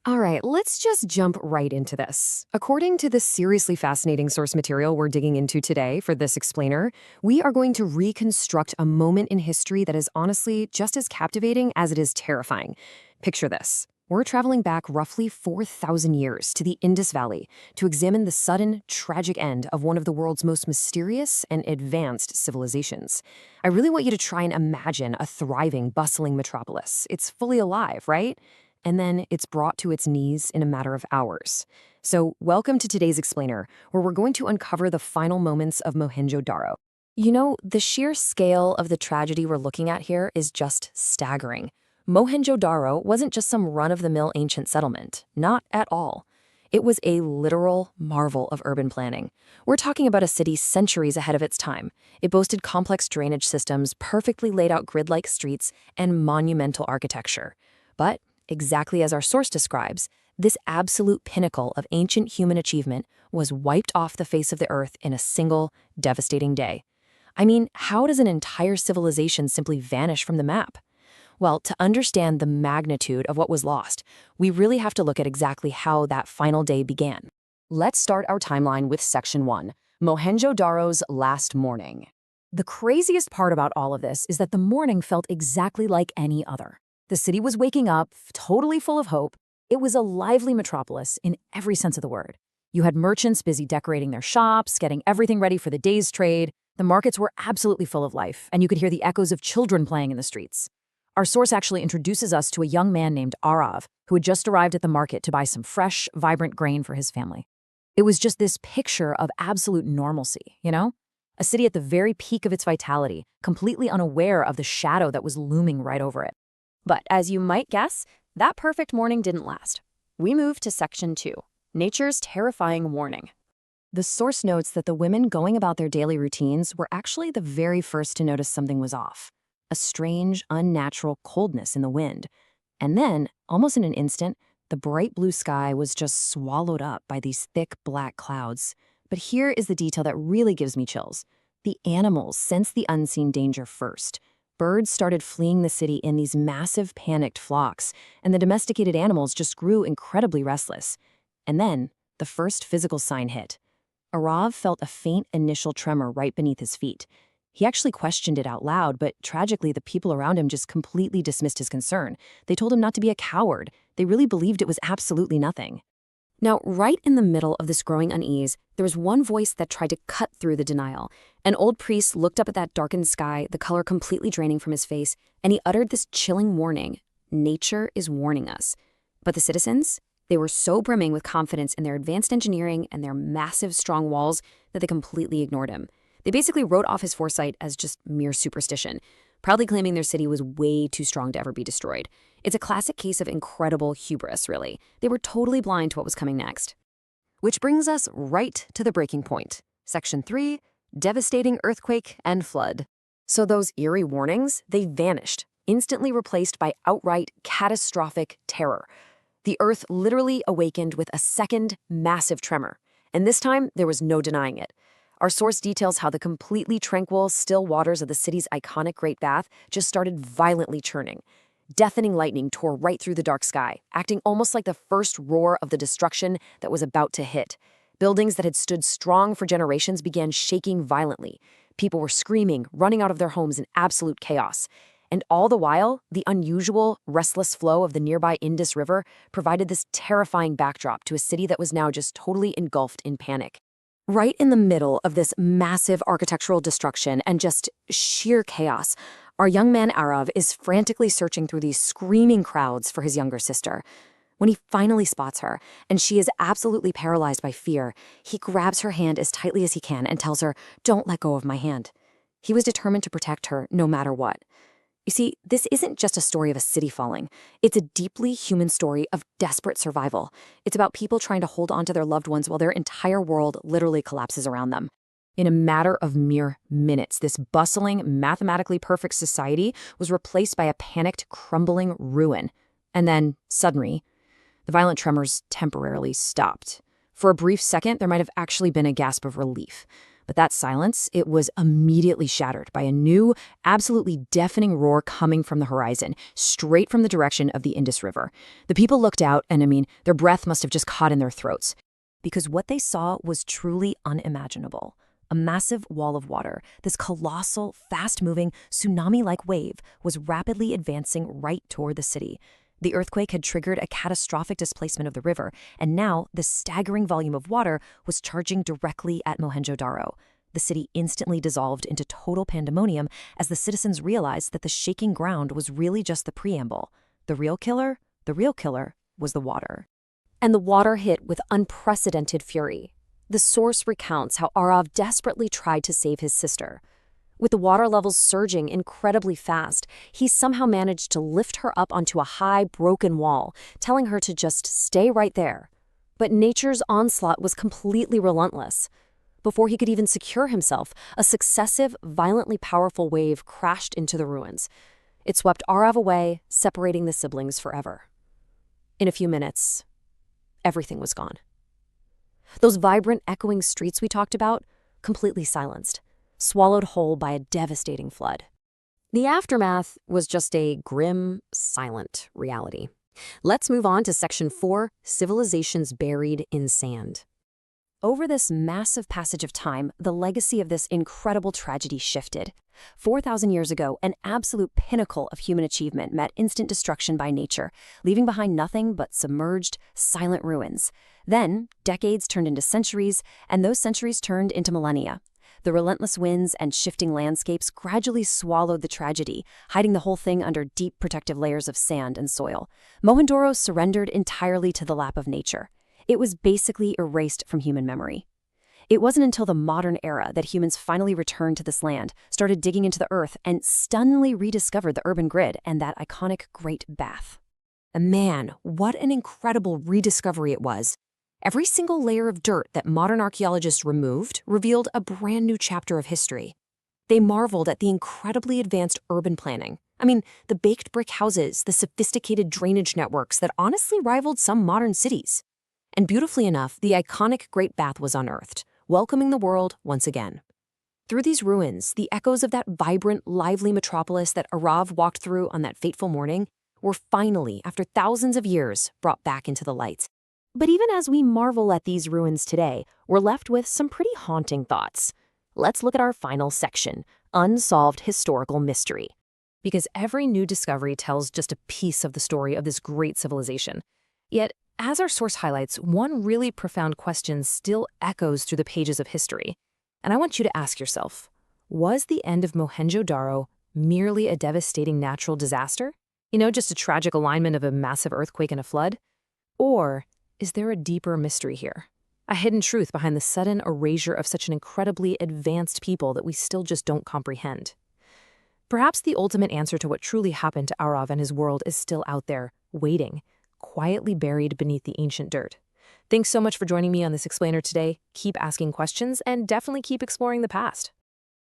All right, let's just jump right into this. According to the seriously fascinating source material we're digging into today for this explainer, we are going to reconstruct a moment in history that is honestly just as captivating as it is terrifying. Picture this. We're traveling back roughly 4,000 years to the Indus Valley to examine the sudden, tragic end of one of the world's most mysterious and advanced civilizations. I really want you to try and imagine a thriving, bustling metropolis. It's fully alive, right? And then it's brought to its knees in a matter of hours. So welcome to today's explainer, where we're going to uncover the final moments of Mohenjo-daro. You know, the sheer scale of the tragedy we're looking at here is just staggering. Mohenjo-daro wasn't just some run-of-the-mill ancient settlement. Not at all. It was a literal marvel of urban planning. We're talking about a city centuries ahead of its time. It boasted complex drainage systems, perfectly laid out grid-like streets, and monumental architecture. But exactly as our source describes, this absolute pinnacle of ancient human achievement was wiped off the face of the earth in a single, devastating day. I mean, how does an entire civilization simply vanish from the map? Well, to understand the magnitude of what was lost, we really have to look at exactly how that final day began. Let's start our timeline with Section 1, Mohenjo-daro's last morning. The craziest part about all of this is that the morning felt exactly like any other. The city was waking up, totally full of hope. It was a lively metropolis in every sense of the word. You had merchants busy decorating their shops, getting everything ready for the day's trade. The markets were absolutely full of life, and you could hear the echoes of children playing in the streets. Our source actually introduces us to a young man named Arav, who had just arrived at the market to buy some fresh, vibrant grain for his family. It was just this picture of absolute normalcy, you know? A city at the very peak of its vitality, completely unaware of the shadow that was looming right over it. But as you might guess, that perfect morning didn't last. We moved to Section 2, Nature's Terrifying Warning. The source notes that the women going about their daily routines were actually the very first to notice something was off. A strange, unnatural coldness in the wind. And then, almost in an instant, the bright blue sky was just swallowed up by these thick black clouds. But here is the detail that really gives me chills. The animals sensed the unseen danger first. Birds started fleeing the city in these massive, panicked flocks, and the domesticated animals just grew incredibly restless. And then, the first physical sign hit. Arav felt a faint initial tremor right beneath his feet. He actually questioned it out loud, but tragically, the people around him just completely dismissed his concern. They told him not to be a coward. They really believed it was absolutely nothing. Now, right in the middle of this growing unease, there was one voice that tried to cut through the denial. An old priest looked up at that darkened sky, the color completely draining from his face, and he uttered this chilling warning. Nature is warning us. But the citizens? They were so brimming with confidence in their advanced engineering and their massive, strong walls that they completely ignored him. They basically wrote off his foresight as just mere superstition, proudly claiming their city was way too strong to ever be destroyed. It's a classic case of incredible hubris, really. They were totally blind to what was coming next. Which brings us right to the breaking point. Section 3, Devastating Earthquake and Flood. So those eerie warnings, they vanished, instantly replaced by outright catastrophic terror. The earth literally awakened with a second massive tremor. And this time, there was no denying it. Our source details how the completely tranquil, still waters of the city's iconic Great Bath just started violently churning. Deafening lightning tore right through the dark sky, acting almost like the first roar of the destruction that was about to hit. Buildings that had stood strong for generations began shaking violently. People were screaming, running out of their homes in absolute chaos. And all the while, the unusual, restless flow of the nearby Indus River provided this terrifying backdrop to a city that was now just totally engulfed in panic. Right in the middle of this massive architectural destruction and just sheer chaos, our young man Arav is frantically searching through these screaming crowds for his younger sister. When he finally spots her, and she is absolutely paralyzed by fear, he grabs her hand as tightly as he can and tells her, "Don't let go of my hand." He was determined to protect her no matter what. You see, this isn't just a story of a city falling. It's a deeply human story of desperate survival. It's about people trying to hold on to their loved ones while their entire world literally collapses around them. In a matter of mere minutes, this bustling, mathematically perfect society was replaced by a panicked, crumbling ruin. And then, suddenly, the violent tremors temporarily stopped. For a brief second, there might have actually been a gasp of relief. But that silence, it was immediately shattered by a new, absolutely deafening roar coming from the horizon, straight from the direction of the Indus River. The people looked out, and their breath must have just caught in their throats. Because what they saw was truly unimaginable. A massive wall of water, this colossal, fast-moving, tsunami-like wave, was rapidly advancing right toward the city. The earthquake had triggered a catastrophic displacement of the river, and now the staggering volume of water was charging directly at Mohenjo-daro. The city instantly dissolved into total pandemonium as the citizens realized that the shaking ground was really just the preamble. The real killer was the water. And the water hit with unprecedented fury. The source recounts how Arav desperately tried to save his sister. With the water levels surging incredibly fast, he somehow managed to lift her up onto a high, broken wall, telling her to just stay right there. But nature's onslaught was completely relentless. Before he could even secure himself, a successive, violently powerful wave crashed into the ruins. It swept Arav away, separating the siblings forever. In a few minutes, everything was gone. Those vibrant, echoing streets we talked about, completely silenced, swallowed whole by a devastating flood. The aftermath was just a grim, silent reality. Let's move on to Section 4, Civilizations Buried in Sand. Over this massive passage of time, the legacy of this incredible tragedy shifted. 4,000 years ago, an absolute pinnacle of human achievement met instant destruction by nature, leaving behind nothing but submerged, silent ruins. Then, decades turned into centuries, and those centuries turned into millennia. The relentless winds and shifting landscapes gradually swallowed the tragedy, hiding the whole thing under deep protective layers of sand and soil. Mohenjo-daro surrendered entirely to the lap of nature. It was basically erased from human memory. It wasn't until the modern era that humans finally returned to this land, started digging into the earth, and stunningly rediscovered the urban grid and that iconic Great Bath. And man, what an incredible rediscovery it was. Every single layer of dirt that modern archaeologists removed revealed a brand new chapter of history. They marveled at the incredibly advanced urban planning. The baked brick houses, the sophisticated drainage networks that honestly rivaled some modern cities. And beautifully enough, the iconic Great Bath was unearthed, welcoming the world once again. Through these ruins, the echoes of that vibrant, lively metropolis that Arav walked through on that fateful morning were finally, after thousands of years, brought back into the light. But even as we marvel at these ruins today, we're left with some pretty haunting thoughts. Let's look at our final section, Unsolved Historical Mystery. Because every new discovery tells just a piece of the story of this great civilization. Yet, as our source highlights, one really profound question still echoes through the pages of history. And I want you to ask yourself, was the end of Mohenjo-daro merely a devastating natural disaster? Just a tragic alignment of a massive earthquake and a flood? Or is there a deeper mystery here? A hidden truth behind the sudden erasure of such an incredibly advanced people that we still just don't comprehend? Perhaps the ultimate answer to what truly happened to Arav and his world is still out there, waiting, quietly buried beneath the ancient dirt. Thanks so much for joining me on this explainer today. Keep asking questions and definitely keep exploring the past.